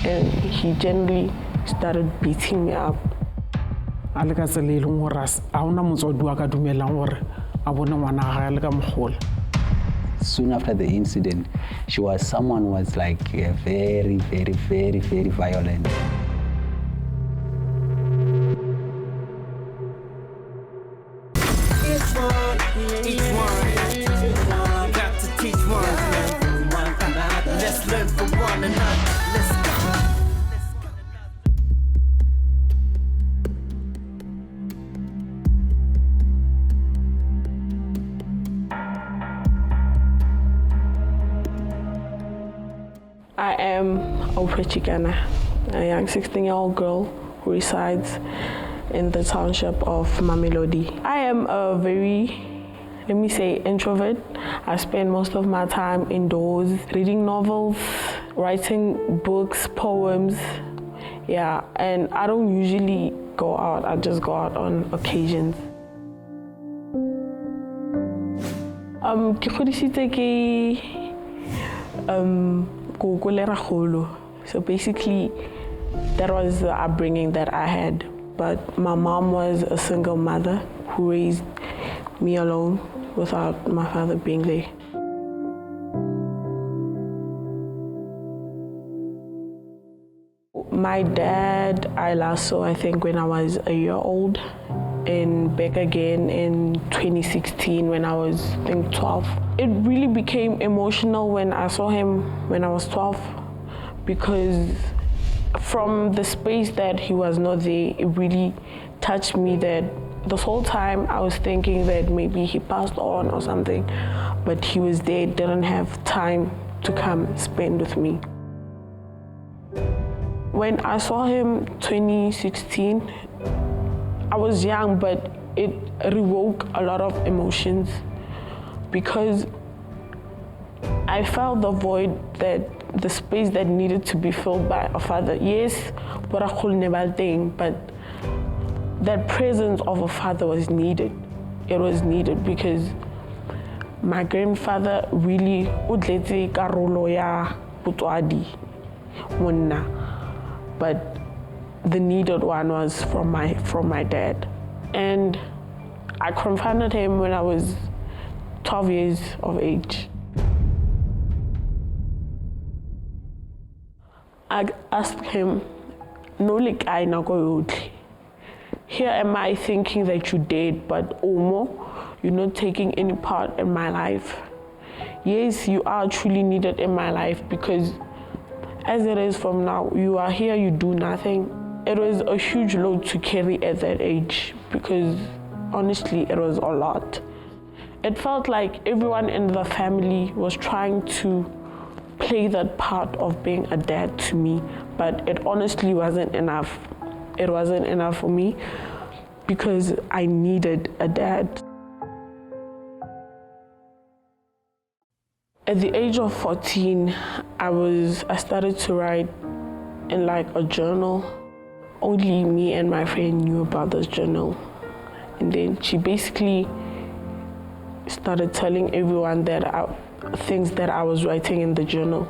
and he generally started beating me up. Soon after the incident, someone who was like very, very, very, very violent. Each one, got to teach one. Let's learn from one another. Let's go. I am Oprah Chikana, a young 16-year-old girl who resides in the township of Mamelodi. I am a very, let me say, introvert. I spend most of my time indoors, reading novels, writing books, poems, yeah, and I don't usually go out. I just go out on occasions. So basically, that was the upbringing that I had. But my mom was a single mother who raised me alone without my father being there. My dad, I last saw, I think, when I was a year old, and back again in 2016 when I was, I think, 12. It really became emotional when I saw him when I was 12, because from the space that he was not there, it really touched me that this whole time I was thinking that maybe he passed on or something, but he was there, didn't have time to come spend with me. When I saw him 2016, I was young, but it revoked a lot of emotions because I felt the void, that the space that needed to be filled by a father. Yes, but that presence of a father was needed. It was needed because my grandfather really udletse karolo ya botswadi monna, but the needed one was from my dad. And I confronted him when I was 12 years of age. I asked him, no, like I na go. Here am I thinking that you did, but Omo, you're not taking any part in my life. Yes, you are truly needed in my life because as it is from now, you are here, you do nothing. It was a huge load to carry at that age because honestly, it was a lot. It felt like everyone in the family was trying to play that part of being a dad to me, but it honestly wasn't enough. It wasn't enough for me because I needed a dad. At the age of 14, I started to write in like a journal. Only me and my friend knew about this journal. And then she basically started telling everyone that things that I was writing in the journal.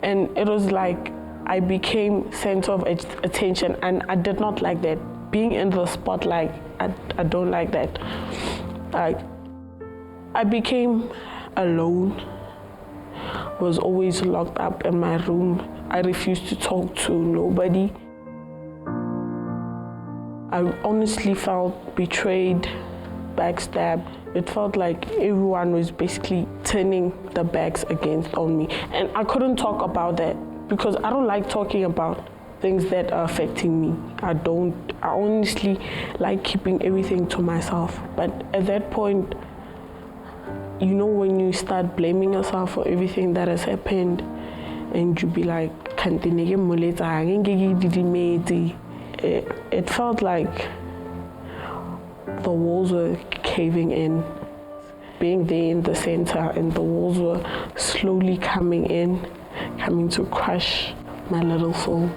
And it was like I became center of attention, and I did not like that. Being in the spotlight, I don't like that. I became alone, was always locked up in my room. I refused to talk to nobody. I honestly felt betrayed, backstabbed. It felt like everyone was basically turning their backs on me. And I couldn't talk about that because I don't like talking about things that are affecting me. I honestly like keeping everything to myself. But at that point, you know, when you start blaming yourself for everything that has happened, and you be like, it felt like the walls were caving in. Being there in the center, and the walls were slowly coming to crush my little soul.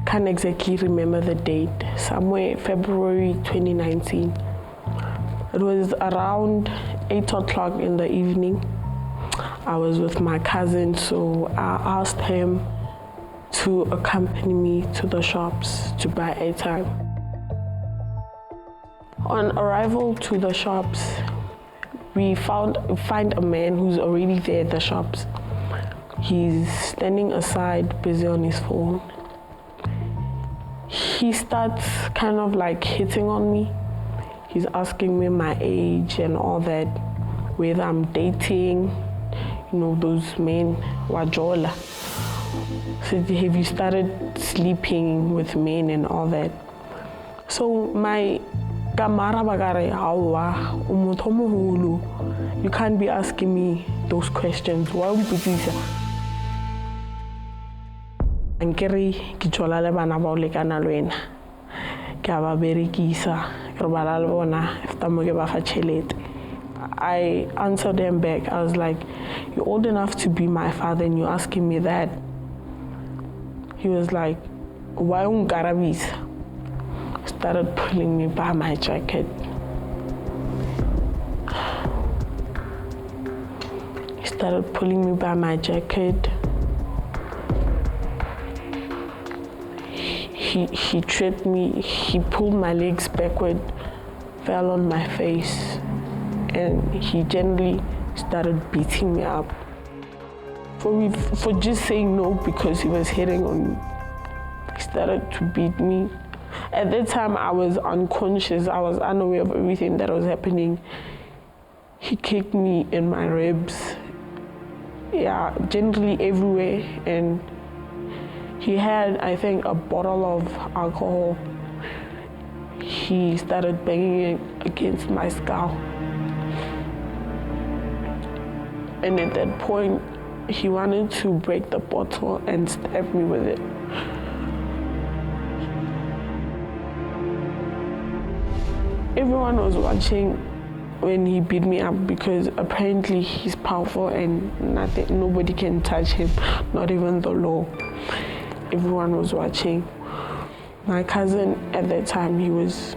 Can't exactly remember the date, somewhere February 2019. It was around 8 o'clock in the evening. I was with my cousin, so I asked him to accompany me to the shops to buy airtime. On arrival to the shops, we find a man who's already there at the shops. He's standing aside, busy on his phone. He starts kind of like hitting on me. He's asking me my age and all that, whether I'm dating, you know, those men, wajola. Said, have you started sleeping with men and all that? So my kamara bagare hawa umutho moholo. You can't be asking me those questions. Why would you? Ankere ke tsola le bana ba o lekana le wena. Ke ba berekisa re bala le bona after mo ke ba fa chelete. I answered them back. I was like, you're old enough to be my father and you're asking me that. He was like, why unkarabisa? Started pulling me by my jacket. He started pulling me by my jacket. He tripped me, he pulled my legs backward, fell on my face, and he gently started beating me up. For just saying no because he was hitting on me. He started to beat me. At that time, I was unconscious. I was unaware of everything that was happening. He kicked me in my ribs, yeah, generally everywhere. And he had, I think, a bottle of alcohol. He started banging it against my skull. And at that point, he wanted to break the bottle and stab me with it. Everyone was watching when he beat me up because apparently he's powerful and nobody can touch him, not even the law. Everyone was watching. My cousin at that time, he was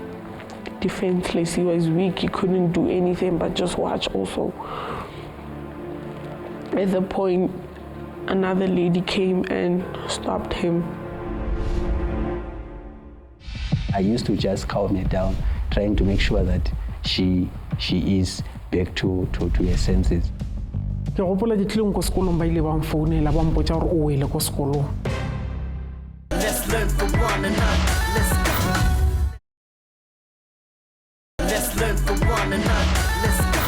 defenseless, he was weak, he couldn't do anything but just watch also. At the point, another lady came and stopped him. I used to just calm her down, trying to make sure that she is back to her senses. Ke gopola ditleng ko sekolong ba ile ba mfounela ba mpotsa gore o wele ko sekolong. Let's learn from one another. Let's go. Let's learn from one another. Let's go.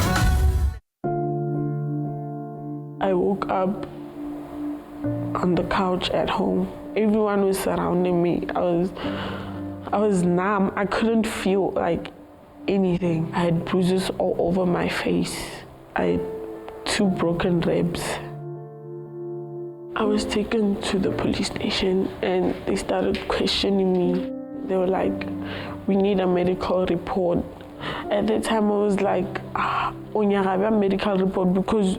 I woke up on the couch at home. Everyone was surrounding me. I was numb. I couldn't feel like anything. I had bruises all over my face. I had 2 broken ribs. I was taken to the police station and they started questioning me. They were like, we need a medical report. At that time I was like, a medical report because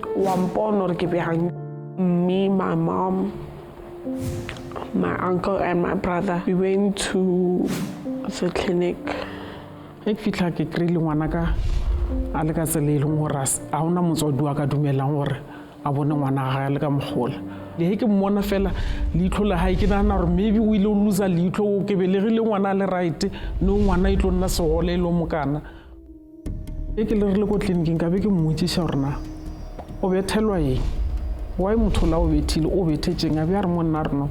me, my mom, my uncle and my brother, we went to the clinic. Ek fitla ke krile ngwana ka a le ka tsele le ngora a hona motsodi wa ka dumelang gore a bone ngwana ga le ka mogola le ke mmona fela leitlo la hae ke nana gore maybe o ile o lose leitlo ke belegile ngwana le right no ngwana itlo nna se gole lo mokana e ke le re le go tleliniking ka be ke mmotšiša gore na o bethelwa eng why motho la o bethile o bethetšeng a be a re monna reno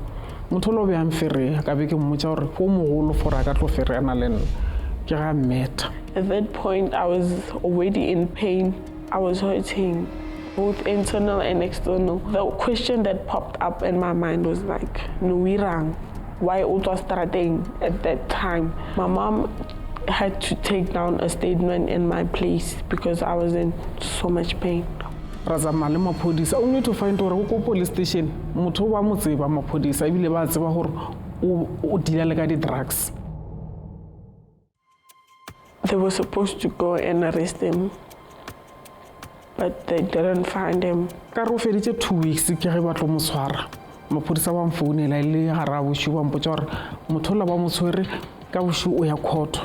motho lo be a mfere ka be ke mmotša gore ko mogolo for a ka tlo fereana le nna ke ga mmeta. At that point I was already in pain. I was hurting, both internal and external. The question that popped up in my mind was like, Nuirang, why autostrating at that time? My mom had to take down a statement in my place because I was in so much pain. Razama le maphodisa o need to find gore go police station motho wa motseba maphodisa e bile ba tseba gore o dila le ka di drugs. They were supposed to go and arrest him, but they didn't find him. Ka re o feditse 2 weeks ke ge ba tlo mo tshwara maphodisa ba mfounela ile gara boshu ba mpotsa gore motho la ba mo tshwere ka boshu o ya court.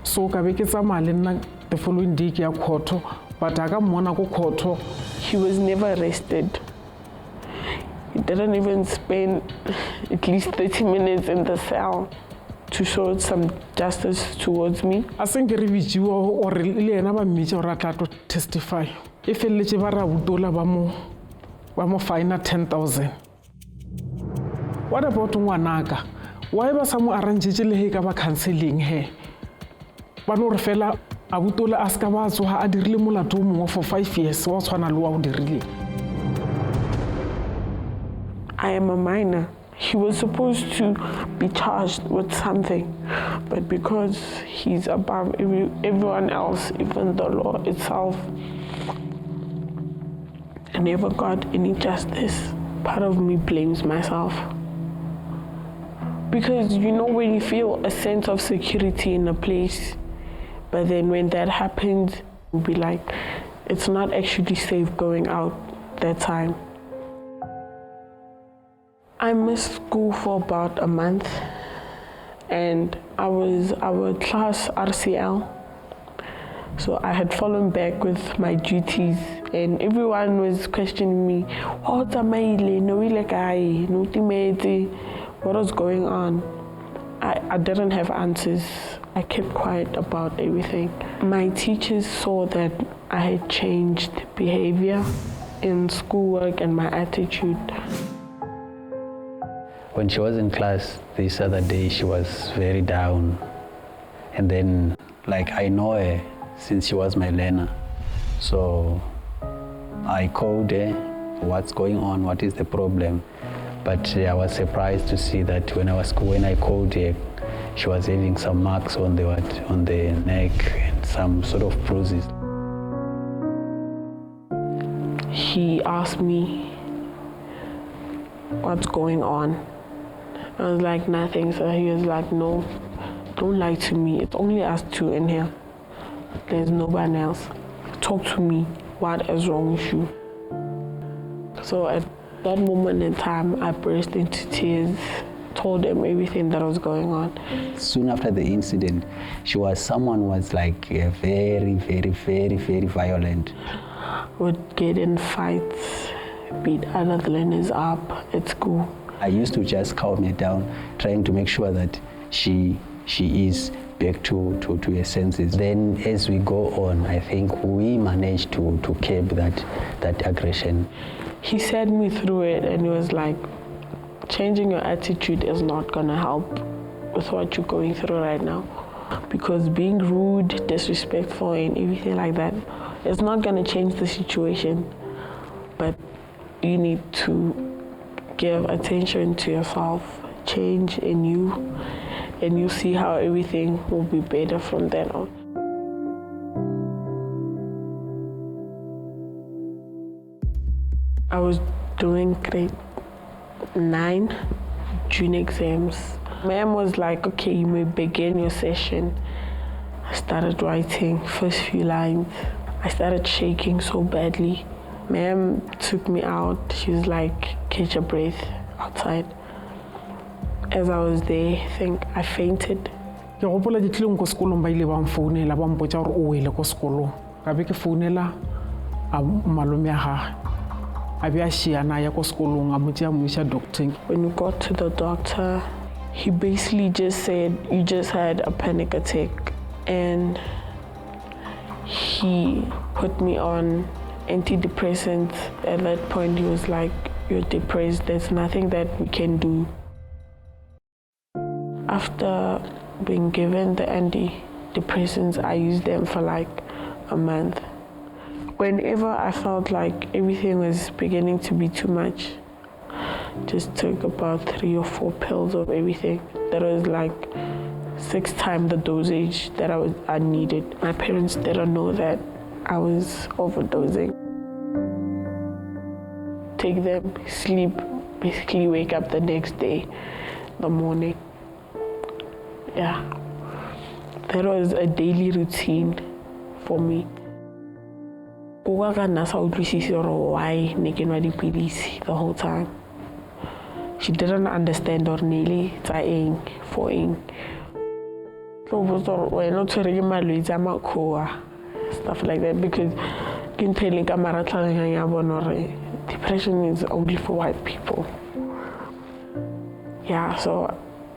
So ka be ke tsamaya le nna the following day ke ya court, but I got mona go court. He was never arrested. He didn't even spend at least 30 minutes in the cell to show some justice towards me. I think a review or never major to testify. If a little $1 fine at 10,000. What about Wanaga? Why was someone arranging counseling here? But no fella, I would told ask about so I did really for 5 years. What's one allowed the really? I am a minor. He was supposed to be charged with something, but because he's above everyone else, even the law itself, I never got any justice. Part of me blames myself. Because you know when you feel a sense of security in a place, but then when that happens, you'll be like, it's not actually safe going out that time. I missed school for about a month, and I was our class RCL. So I had fallen back with my duties, and everyone was questioning me, what was going on? I didn't have answers. I kept quiet about everything. My teachers saw that I had changed behavior in schoolwork and my attitude. When she was in class this other day, she was very down. And then, like, I know her since she was my learner. So I called her, what's going on, what is the problem? But I was surprised to see that when I called her, she was having some marks on the neck and some sort of bruises. He asked me, what's going on? I was like, nothing. So he was like, no, don't lie to me. It's only us two in here. There's nobody else. Talk to me. What is wrong with you? So at that moment in time, I burst into tears, told him everything that was going on. Soon after the incident, someone who was like very, very, very, very violent. Would get in fights, beat other learners up at school. I used to just calm her down, trying to make sure that she is back to her senses. Then as we go on, I think we managed to curb that aggression. He said me through it, and he was like, changing your attitude is not gonna help with what you're going through right now. Because being rude, disrespectful, and everything like that is not gonna change the situation. But you need to give attention to yourself, change in you, and you see how everything will be better from then on. I was doing grade 9 June exams. Ma'am was like, okay, you may begin your session. I started writing first few lines. I started shaking so badly. Ma'am took me out. She was like, catch a breath outside. As I was there, I think I fainted. Ke gopola ke tlile go sekolong ba ile ba mfounela ba mpotsa gore o wele go sekolong. Ka be ke founela a malome ya gagwe. A be a shiana ya go sekolong a motse a mo isa doctor. When we got to the doctor, he basically just said, you just had a panic attack. And he put me on antidepressants. At that point, he was like, you're depressed, there's nothing that we can do. After being given the antidepressants, I used them for like a month. Whenever I felt like everything was beginning to be too much, just took about 3 or 4 pills of everything. That was like 6 times the dosage that I needed. My parents didn't know that I was overdosing. Take them, sleep, basically wake up the next day, the morning. Yeah, that was a daily routine for me. Why the whole time. She didn't understand or nearly trying for in. stuff like that, because depression is only for white people. Yeah, so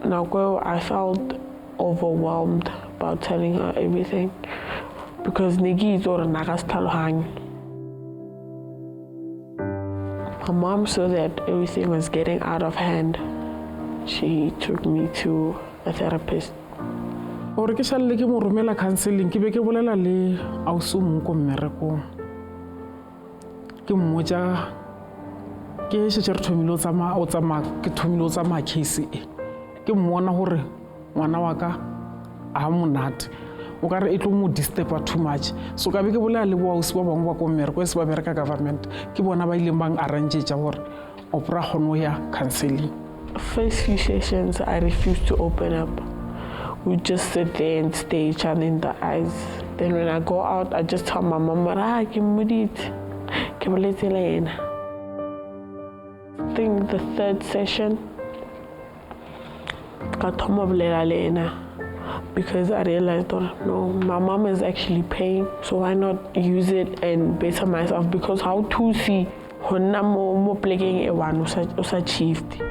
now I felt overwhelmed about telling her everything, because Nigi is or Nagastalohang. My mom saw that everything was getting out of hand. She took me to a therapist. Ore ke shalle ke mo romela counseling ke be ke bolela le ausu mo ko mmereko ke mmotsa ke se re thomile o tsama ke thomile o tsama case e ke mmona hore ngwana wa ka a monate o ka re e tlo mo disturb too much, so ka be ke bolela le bo ausi ba bangwe ba ko mmereko se ba bereka government ke bona ba ileng bang arrange tsa hore Oprah kgono ya counseling. First few sessions I refused to open up. We just sit there and stare each other in the eyes. Then when I go out, I just tell my mom, I think the third session, because I realized, oh, no, my mom is actually paying, so why not use it and better myself? Because how to see hona mo playing a one was achieved.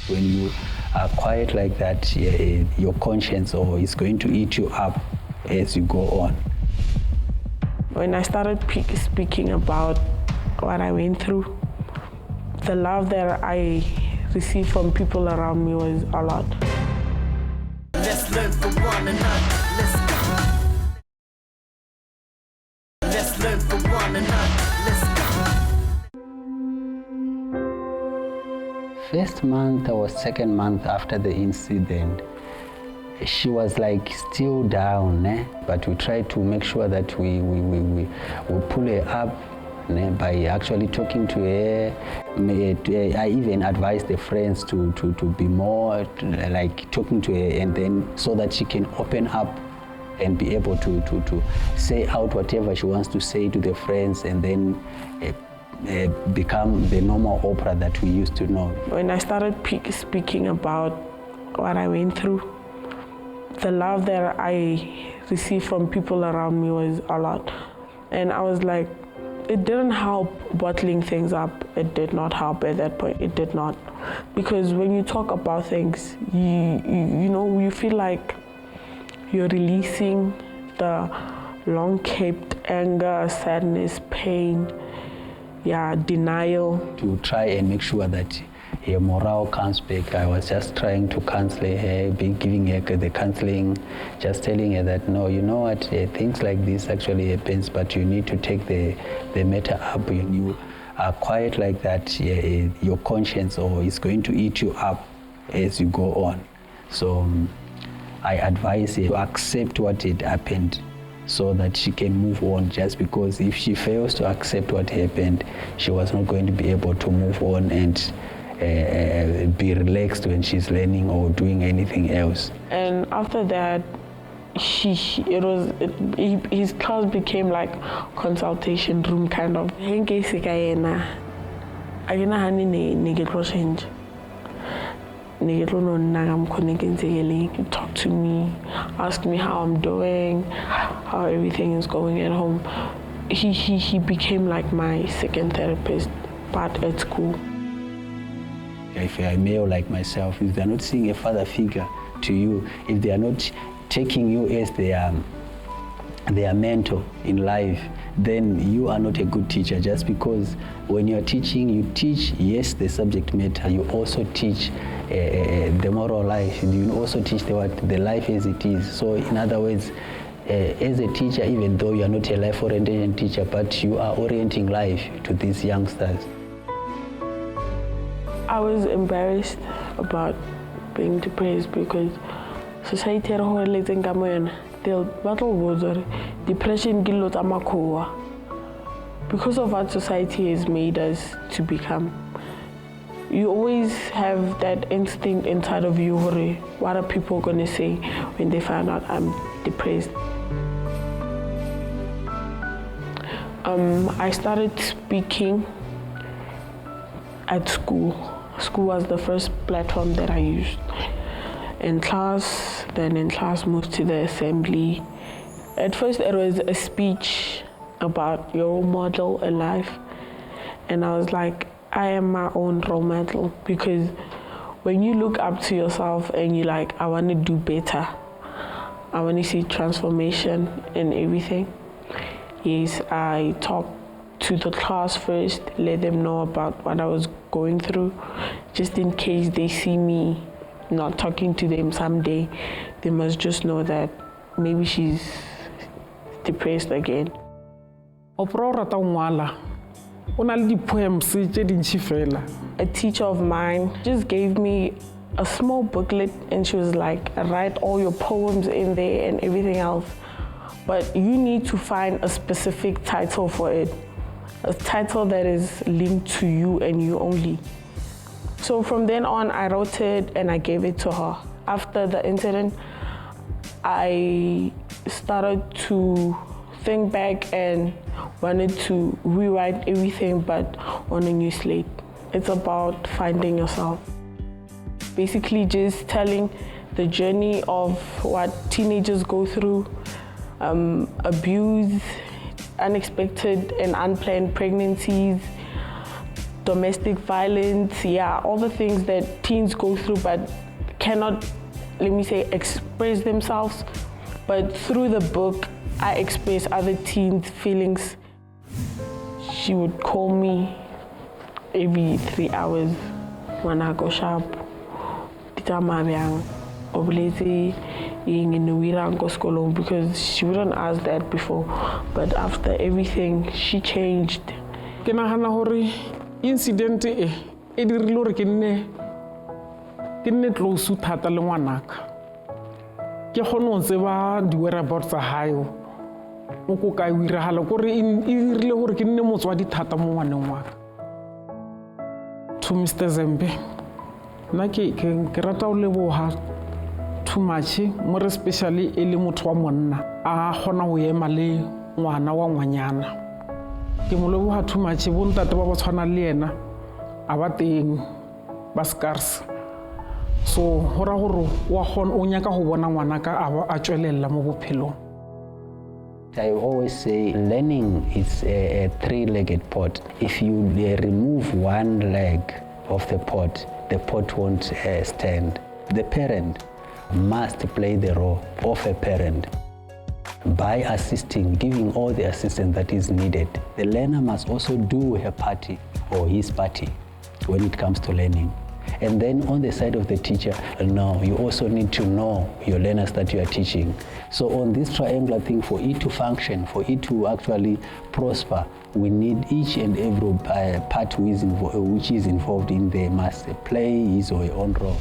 When you are quiet like that, your conscience is going to eat you up as you go on. When I started speaking about what I went through, the love that I received from people around me was a lot. Let's learn from one another. Let's learn from one another. Let's go. First month or second month after the incident, she was like still down, but we tried to make sure that we pull her up by actually talking to her. I even advised the friends to be more like talking to her, and then so that she can open up and be able to say out whatever she wants to say to the friends, and then become the normal Oprah that we used to know. When I started speaking about what I went through, the love that I received from people around me was a lot. And I was like, it didn't help bottling things up. It did not help at that point. It did not. Because when you talk about things, you feel like you're releasing the long-kept anger, sadness, pain, denial. To try and make sure that her morale comes back, I was just trying to counsel her, giving her the counseling, just telling her that, no, you know what, things like this actually happens, but you need to take the matter up. When you are quiet like that, your conscience is going to eat you up as you go on. So I advise her to accept what had happened, so that she can move on, just because if she fails to accept what happened, she was not going to be able to move on and be relaxed when she's learning or doing anything else. And after that, his class became like consultation room kind of. Talk to me, ask me how I'm doing, how everything is going at home. He became like my second therapist, but at school. If you're a male like myself, if they're not seeing a father figure to you, if they are not taking you as their mentor in life, then you are not a good teacher. Just because when you're teaching, you teach, yes, the subject matter, you also teach the moral life, you also teach the life as it is. So in other words, as a teacher, even though you are not a life orientation teacher, but you are orienting life to these youngsters. I was embarrassed about being depressed because society they'll battle with depression because of what society has made us to become. You always have that instinct inside of you, what are people going to say when they find out I'm depressed? I started speaking at school. School was the first platform that I used. In class, then in class moved to the assembly, At first it was a speech about your role model in life. And I was like, I am my own role model, because when you look up to yourself and you're like, I want to do better, I want to see transformation in everything. Yes, I talked to the class first, let them know about what I was going through, just in case they see me not talking to them someday. They must just know that maybe she's depressed again. Oprah rata ngwala. O na le di-poems tse dintsi fela. A teacher of mine just gave me a small booklet and she was like, write all your poems in there and everything else. But you need to find a specific title for it, a title that is linked to you and you only. So from then on, I wrote it and I gave it to her. After the incident, I started to think back and wanted to rewrite everything, but on a new slate. It's about finding yourself. Basically just telling the journey of what teenagers go through, abuse, unexpected and unplanned pregnancies, domestic violence, all the things that teens go through but cannot, let me say, express themselves. But through the book, I express other teens' feelings. She would call me every 3 hours when I go shop. Because she wouldn't ask that before, but after everything, she changed. Ke nagana gore incident e dirile gore ke nne close thata le ngwanaka. Ke gone go tseba di-whereabouts tsa hae o ko ka iragala gore e dirile gore ke nne motswadi thata mo ngwaneng wa ka. To Mr. Zembe, nna ke rata go leboga too much, more especially e le motho wa monna a gona go ema le ngwana wa ngwanyana. Ke mo leboga too much, bontate ba ba tshwana le yena a ba teng ba scarce. So hora gore wa gona o nyaka go bona ngwana ka a tswelela mo bophelong. I always say learning is a three-legged pot. If you remove one leg of the pot won't stand. The parent must play the role of a parent by assisting, giving all the assistance that is needed. The learner must also do her party or his party when it comes to learning. And then on the side of the teacher, no, you also need to know your learners that you are teaching. So on this triangular thing, for it to function, for it to actually prosper, we need each and every part which is involved in there must play his or her own role.